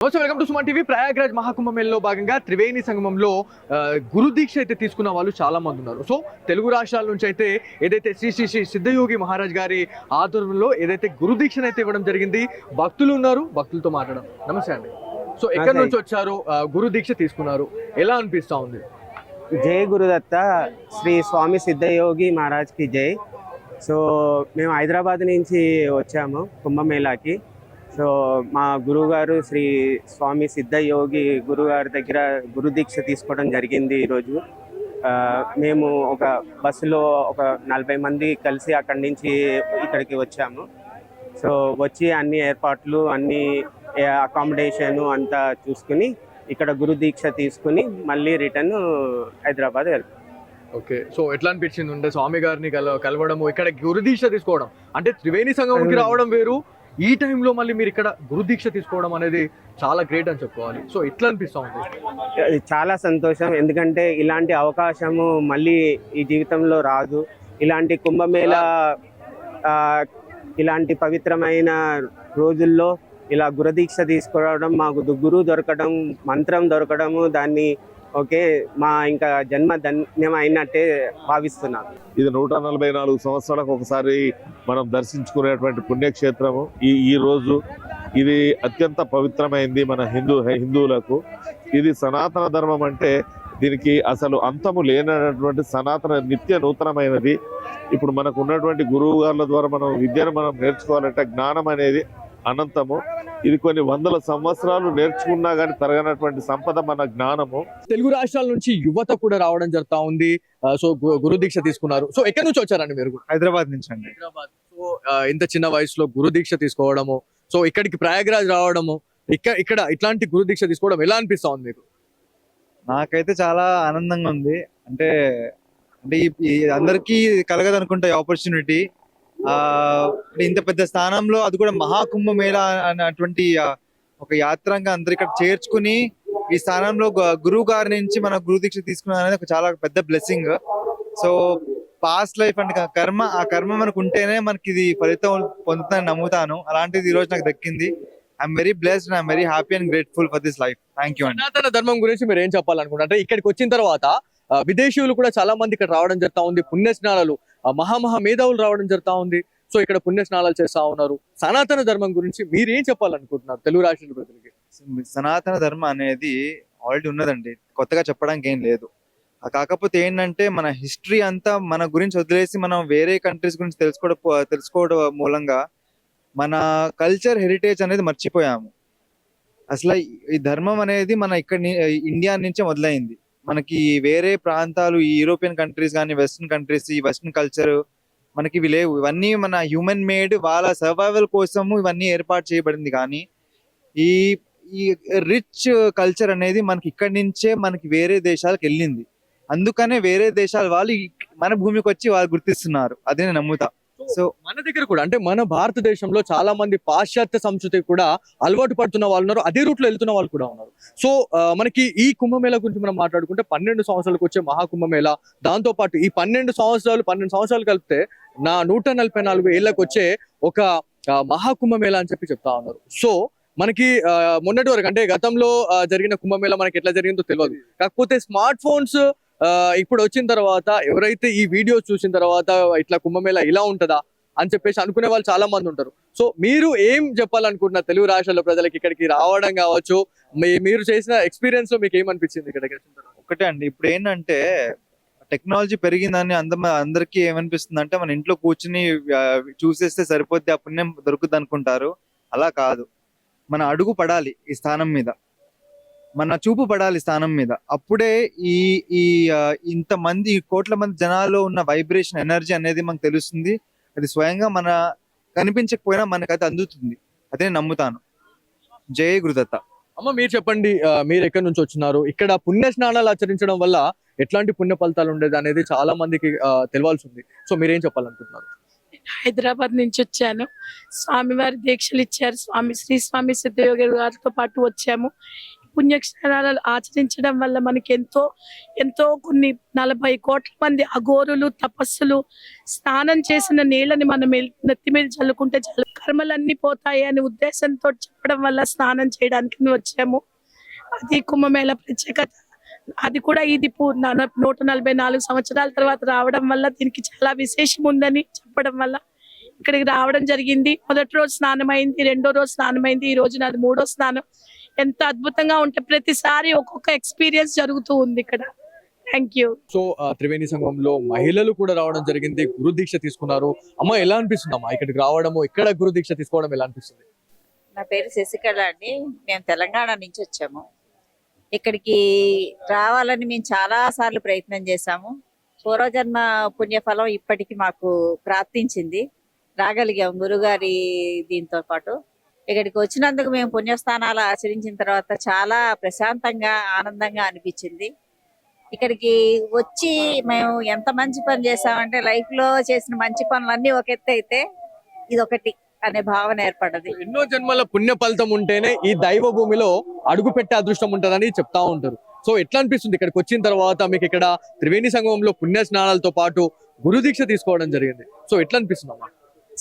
Welcome to Suman TV. Prayagraj మహాకుంభమేళలో భాగంగా త్రివేణి సంగమంలో గురు దీక్ష అయితే తీసుకున్న వాళ్ళు చాలా మంది ఉన్నారు. సో తెలుగు రాష్ట్రాల నుంచి అయితే ఏదైతే శ్రీ శ్రీ శ్రీ సిద్ధయోగి మహారాజ్ గారి ఆధ్వర్యంలో ఏదైతే గురు దీక్షను అయితే ఇవ్వడం జరిగింది. భక్తులు ఉన్నారు, భక్తులతో మాట్లాడడం. నమస్తే అండి. సో ఎక్కడి నుంచి వచ్చారు, గురు దీక్ష తీసుకున్నారు, ఎలా అనిపిస్తా ఉంది? జై గురుదత్త, శ్రీ స్వామి సిద్ధయోగి మహారాజ్ కి జై. సో మేము హైదరాబాద్ నుంచి వచ్చాము కుంభమేళాకి. సో మా గురువుగారు శ్రీ స్వామి సిద్ధయోగి గురుగారి దగ్గర గురు దీక్ష తీసుకోవడం జరిగింది. ఈరోజు మేము ఒక బస్సులో ఒక 40 మంది కలిసి అక్కడి నుంచి ఇక్కడికి వచ్చాము. సో వచ్చి అన్ని ఏర్పాట్లు, అన్ని అకామిడేషను అంతా చూసుకుని ఇక్కడ గురు దీక్ష తీసుకుని మళ్ళీ రిటర్న్ హైదరాబాద్ వెళ్తాం. ఓకే, సో ఎట్లా అనిపించింది ఉంటే స్వామి గారిని కలవడము, ఇక్కడ గురు దీక్ష తీసుకోవడం? అంటే త్రివేణి సంగమంకి రావడం వేరు, ఈ టైంలో మళ్ళీ మీరు ఇక్కడ గురు దీక్ష తీసుకోవడం అనేది చాలా గ్రేట్ అని చెప్పుకోవాలి. సో ఎట్లా అనిపిస్తా ఉంది? చాలా సంతోషం, ఎందుకంటే ఇలాంటి అవకాశము మళ్ళీ ఈ జీవితంలో రాదు. ఇలాంటి కుంభమేళ ఇలాంటి పవిత్రమైన రోజుల్లో ఇలా గురుదీక్ష తీసుకోవడం, మాకు గురువు దొరకడం, మంత్రం దొరకడము, దాన్ని ఓకే మా ఇంకా జన్మ ధన్యం అయినట్టే భావిస్తున్నాను. ఇది 144 సంవత్సరాలకు ఒకసారి మనం దర్శించుకునేటువంటి పుణ్యక్షేత్రము. ఈ రోజు ఇది అత్యంత పవిత్రమైంది మన హిందువులకు. ఇది సనాతన ధర్మం, అంటే దీనికి అసలు అంతము లేనటువంటి సనాతన నిత్య నూతనమైనది. ఇప్పుడు మనకు ఉన్నటువంటి గురువు గారుల ద్వారా మనం విద్యను మనం నేర్చుకోవాలంటే జ్ఞానం అనేది అనంతము. ఇది కొన్ని వందల సంవత్సరాలు నేర్చుకున్నా కానీ తరగనటువంటి సంపద మన జ్ఞానము. తెలుగు రాష్ట్రాల నుంచి యువత కూడా రావడం జరుగుతా ఉంది. సో గురు దీక్ష తీసుకున్నారు. సో ఎక్కడి నుంచి వచ్చారండి మీరు? హైదరాబాద్ నుంచి అండి. హైదరాబాద్. సో ఇంత చిన్న వయసులో గురు దీక్ష తీసుకోవడము, సో ఇక్కడికి ప్రయాగ్రాజ్ రావడము, ఇక్కడ ఇట్లాంటి గురు దీక్ష తీసుకోవడం ఎలా అనిపిస్తా ఉంది మీకు? నాకైతే చాలా ఆనందంగా ఉంది. అంటే అంటే ఈ అందరికీ కలగదు అనుకుంటా ఈ ఆపర్చునిటీ. ఇంత పెద్ద స్థానంలో, అది కూడా మహాకుంభమేళ అన్నటువంటి ఒక యాత్రంగా అందరు ఇక్కడ చేర్చుకుని ఈ స్థానంలో గురువు గారి నుంచి మన గురు దీక్ష తీసుకున్నది అనేది ఒక చాలా పెద్ద బ్లెస్సింగ్. సో పాస్ట్ లైఫ్ అంటే కర్మ, ఆ కర్మ మనకు ఉంటేనే మనకి ఇది ఫలితం పొందుతుందని నమ్ముతాను. అలాంటిది ఈ రోజు నాకు దక్కింది. I'm very blessed, I'm very happy and grateful for this life. Thank you అండి. సనాతన ధర్మం గురించి మీరు ఏం చెప్పాలనుకుంటారు? అంటే ఇక్కడికి వచ్చిన తర్వాత విదేశీయులు కూడా చాలా మంది ఇక్కడ రావడం జరుగుతా ఉంది. పుణ్య స్నానాలు, మహా మేధావులు రావడం జరుగుతా ఉంది. సో ఇక్కడ పుణ్య స్నానాలు చేస్తా ఉన్నారు. సనాతన ధర్మం గురించి మీరు ఏం చెప్పాలనుకుంటున్నారు తెలుగు రాష్ట్రాల ప్రజలకి? సనాతన ధర్మం అనేది ఆల్రెడీ ఉన్నదండి, కొత్తగా చెప్పడానికి ఏం లేదు. కాకపోతే ఏంటంటే మన హిస్టరీ అంతా మన గురించి వదిలేసి మనం వేరే కంట్రీస్ గురించి తెలుసుకోవడం మూలంగా మన కల్చర్ హెరిటేజ్ అనేది మర్చిపోయాము. అసలు ఈ ధర్మం అనేది మన ఇక్కడ ఇండియా నుంచే మొదలైంది. మనకి వేరే ప్రాంతాలు, ఈ యూరోపియన్ కంట్రీస్ కానీ వెస్ట్రన్ కంట్రీస్, ఈ వెస్ట్రన్ కల్చర్ మనకి ఇవి లేవు. ఇవన్నీ మన హ్యూమన్ మేడ్, వాళ్ళ సర్వైవల్ కోసము ఇవన్నీ ఏర్పాటు చేయబడింది. కానీ ఈ ఈ రిచ్ కల్చర్ అనేది మనకి ఇక్కడి నుంచే మనకి వేరే దేశాలకు వెళ్ళింది. అందుకనే వేరే దేశాల వాళ్ళు మన భూమికి వచ్చి వాళ్ళు గుర్తిస్తున్నారు. అదే నేను నమ్ముతా. సో మన దగ్గర కూడా, అంటే మన భారతదేశంలో చాలా మంది పాశ్చాత్య సంస్కృతికి కూడా అలవాటు పడుతున్న వాళ్ళు ఉన్నారు, అదే రూట్ లో వెళ్తున్న వాళ్ళు కూడా ఉన్నారు. సో మనకి ఈ కుంభమేళ గురించి మనం మాట్లాడుకుంటే 12 సంవత్సరాలకు వచ్చే మహాకుంభమేళ, దాంతో పాటు ఈ 12 సంవత్సరాలు కలిపితే 144 ఏళ్ళకు వచ్చే ఒక మహాకుంభమేళ అని చెప్తా ఉన్నారు. సో మనకి మొన్నటి వరకు, అంటే గతంలో జరిగిన కుంభమేళ మనకి ఎట్లా జరిగిందో తెలియదు. కాకపోతే స్మార్ట్ ఫోన్స్ ఇప్పుడు వచ్చిన తర్వాత ఎవరైతే ఈ వీడియోస్ చూసిన తర్వాత ఇట్లా కుంభమేళ ఇలా ఉంటుందా అని చెప్పేసి అనుకునే వాళ్ళు చాలా మంది ఉంటారు. సో మీరు ఏం చెప్పాలనుకుంటున్నారు తెలుగు రాష్ట్రాల ప్రజలకి ఇక్కడికి రావడం కావచ్చు, మీరు చేసిన ఎక్స్పీరియన్స్ లో మీకు ఏమనిపించింది ఇక్కడికి వచ్చిన తర్వాత? ఒకటే అండి, ఇప్పుడు ఏంటంటే టెక్నాలజీ పెరిగిందని అందరికీ ఏమనిపిస్తుంది అంటే మన ఇంట్లో కూర్చుని చూసేస్తే సరిపోద్ది, ఆ పుణ్యం దొరుకుద్ది అనుకుంటారు. అలా కాదు. మన అడుగు పడాలి ఈ స్థానం మీద, మన చూపు పడాలి స్థానం మీద. అప్పుడే ఈ ఇంతమంది కోట్ల మంది జనాల్లో ఉన్న వైబ్రేషన్, ఎనర్జీ అనేది మనకు తెలుస్తుంది. అది స్వయంగా మన కనిపించకపోయినా మనకైతే అందుతుంది. అదే నమ్ముతాను. జై గురుదత్త. అమ్మ మీరు చెప్పండి, మీరు ఎక్కడి నుంచి వచ్చినారు? ఇక్కడ పుణ్య స్నానాలు ఆచరించడం వల్ల ఎట్లాంటి పుణ్య ఫలితాలు ఉండేది అనేది చాలా మందికి తెలియాల్సి ఉంది. సో మీరేం చెప్పాలనుకుంటున్నారు? హైదరాబాద్ నుంచి వచ్చాను. స్వామివారి దీక్షలు ఇచ్చారు. శ్రీ స్వామి సిద్ధయోగి గారితో పాటు వచ్చాము. పుణ్యక్షరాలు ఆచరించడం వల్ల మనకి ఎంతో ఎంతో కొన్ని 40 కోట్ల మంది అఘోరులు తపస్సులు స్నానం చేసిన నీళ్ళని మనం నెత్తి మీద చల్లుకుంటే కర్మలన్నీ పోతాయి అనే ఉద్దేశంతో చెప్పడం వల్ల స్నానం చేయడానికి మేము వచ్చాము. అది కుంభమేళ ప్రత్యేకత. అది కూడా ఇది 144 సంవత్సరాల తర్వాత రావడం వల్ల దీనికి చాలా విశేషం ఉందని చెప్పడం వల్ల ఇక్కడికి రావడం జరిగింది. మొదటి రోజు స్నానం అయింది, రెండో రోజు స్నానం అయింది, ఈ రోజు నాది 3వ స్నానం. ఎంత అద్భుతంగా ఉంటే ప్రతిసారి ఒక్కొక్క ఎక్స్పీరియన్స్ జరుగుతూ ఉంది ఇక్కడ. Thank you. సో త్రివేణి సంఘంలో మహిళలు కూడా రావడం జరిగింది, గురు దీక్ష తీసుకున్నారు. అమ్మ ఎలా అనిపిస్తుంది అమ్మా ఇక్కడికి రావడము, ఇక్కడ గురు దీక్ష తీసుకోవడం ఎలా అనిపిస్తుంది? నా పేరు శశికళ అండి. మేము తెలంగాణ నుంచి వచ్చాము. ఇక్కడికి రావాలని మేము చాలా సార్లు ప్రయత్నం చేశాము. పూర్వజన్మ పుణ్యఫలం ఇప్పటికి మాకు ప్రాప్తించింది, రాగలిగాం గురుగారి దీంతో పాటు. ఇక్కడికి వచ్చినందుకు మేము పుణ్యస్థానాలు ఆచరించిన తర్వాత చాలా ప్రశాంతంగా ఆనందంగా అనిపించింది. ఇక్కడికి వచ్చి మేము ఎంత మంచి పని చేసామంటే లైఫ్ లో చేసిన మంచి పనులన్నీ ఒక ఎత్తు అయితే ఇదొకటి అనే భావన ఏర్పడ్డది. ఎన్నో జన్మల పుణ్య ఫలితం ఉంటేనే ఈ దైవ భూమిలో అడుగు పెట్టే అదృష్టం ఉంటుందని చెప్తా ఉంటారు. సో ఎట్లా అనిపిస్తుంది ఇక్కడికి వచ్చిన తర్వాత మీకు ఇక్కడ త్రివేణి సంగమంలో పుణ్య స్నానాలతో పాటు గురు దీక్ష తీసుకోవడం జరిగింది? సో ఎట్లా అనిపిస్తుంది అమ్మా?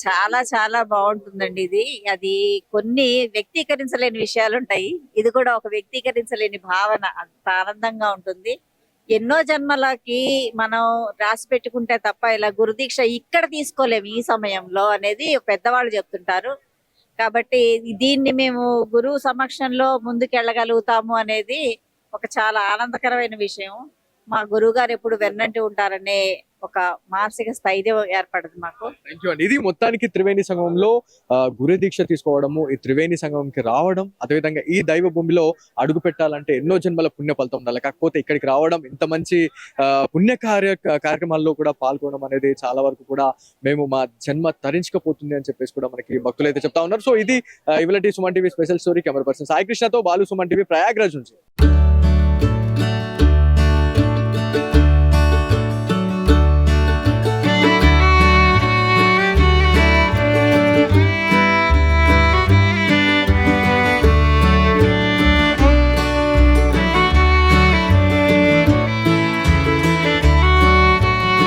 చాలా చాలా బాగుంటుందండి ఇది. అది కొన్ని వ్యక్తీకరించలేని విషయాలు ఉంటాయి, ఇది కూడా ఒక వ్యక్తీకరించలేని భావన. అంత ఆనందంగా ఉంటుంది. ఎన్నో జన్మలకి మనం రాసి పెట్టుకుంటే తప్ప ఇలా గురుదీక్ష ఇక్కడ తీసుకోలేము ఈ సమయంలో అనేది పెద్దవాళ్ళు చెప్తుంటారు. కాబట్టి దీన్ని మేము గురువు సమక్షంలో ముందుకెళ్ళగలుగుతాము అనేది ఒక చాలా ఆనందకరమైన విషయం. మా గురువు గారు ఎప్పుడు వెన్నంటి ఉంటారనే ఒక మానసిక స్థైర్యం ఏర్పడదు మాకు. థ్యాంక్ యూ అండి. ఇది మొత్తానికి త్రివేణి సంగమంలో గురు దీక్ష తీసుకోవడము, ఈ త్రివేణి సంగమంకి రావడం, అదేవిధంగా ఈ దైవ భూమిలో అడుగు పెట్టాలంటే ఎన్నో జన్మల పుణ్య ఫలితం ఉండాలి. కాకపోతే ఇక్కడికి రావడం, ఇంత మంచి పుణ్య కార్యక్రమాల్లో కూడా పాల్గొనడం అనేది చాలా వరకు కూడా మేము మా జన్మ తరించకపోతుంది అని చెప్పేసి కూడా మనకి భక్తులు అయితే చెప్తా ఉన్నారు. సో ఇది ఇవాళ Suman TV special story. Camera person Sai కృష్ణతో బాలు, సుమన్ టీవీ, ప్రయాగ్రాజ్ నుంచి.